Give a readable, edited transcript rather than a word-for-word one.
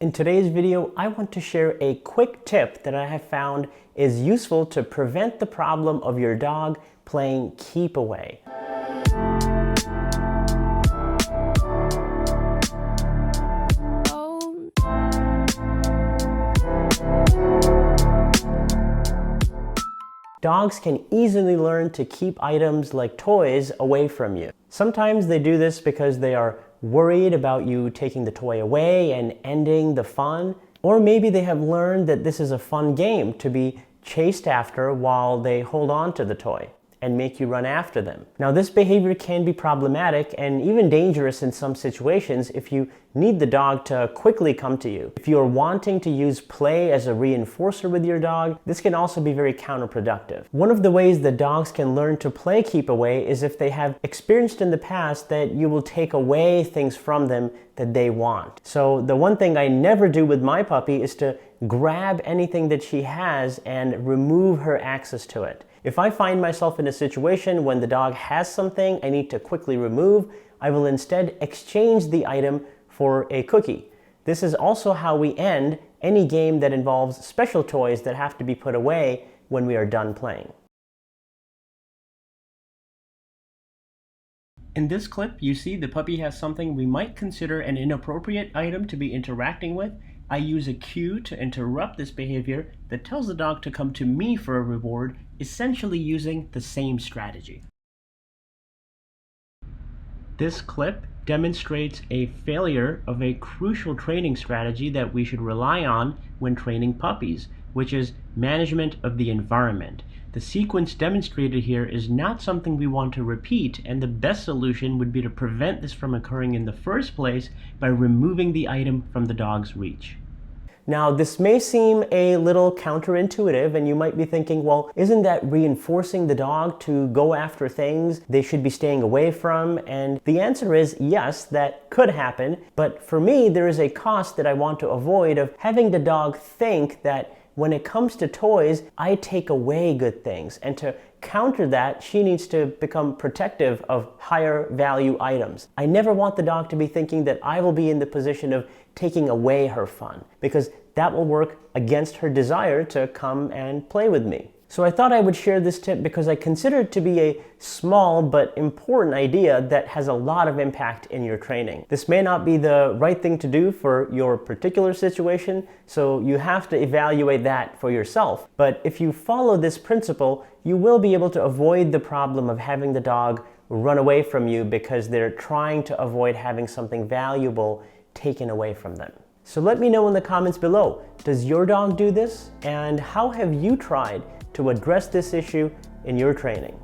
In today's video, I want to share a quick tip that I have found is useful to prevent the problem of your dog playing keep away. Dogs can easily learn to keep items like toys away from you. Sometimes they do this because they are worried about you taking the toy away and ending the fun. Or maybe they have learned that this is a fun game to be chased after while they hold on to the toy and make you run after them. Now, this behavior can be problematic and even dangerous in some situations if you need the dog to quickly come to you. If you're wanting to use play as a reinforcer with your dog, this can also be very counterproductive. One of the ways that dogs can learn to play keep away is if they have experienced in the past that you will take away things from them that they want. So the one thing I never do with my puppy is to grab anything that she has and remove her access to it. If I find myself in a situation when the dog has something I need to quickly remove, I will instead exchange the item for a cookie. This is also how we end any game that involves special toys that have to be put away when we are done playing. In this clip, you see the puppy has something we might consider an inappropriate item to be interacting with. I use a cue to interrupt this behavior that tells the dog to come to me for a reward, essentially using the same strategy. This clip demonstrates a failure of a crucial training strategy that we should rely on when training puppies, which is management of the environment. The sequence demonstrated here is not something we want to repeat, and the best solution would be to prevent this from occurring in the first place by removing the item from the dog's reach. Now, this may seem a little counterintuitive, and you might be thinking, well, isn't that reinforcing the dog to go after things they should be staying away from? And the answer is yes, that could happen. But for me, there is a cost that I want to avoid of having the dog think that when it comes to toys, I take away good things. And to counter that, she needs to become protective of higher value items. I never want the dog to be thinking that I will be in the position of taking away her fun, because that will work against her desire to come and play with me. So I thought I would share this tip because I consider it to be a small but important idea that has a lot of impact in your training. This may not be the right thing to do for your particular situation, so you have to evaluate that for yourself. But if you follow this principle, you will be able to avoid the problem of having the dog run away from you because they're trying to avoid having something valuable taken away from them. So let me know in the comments below, does your dog do this? And how have you tried to address this issue in your training?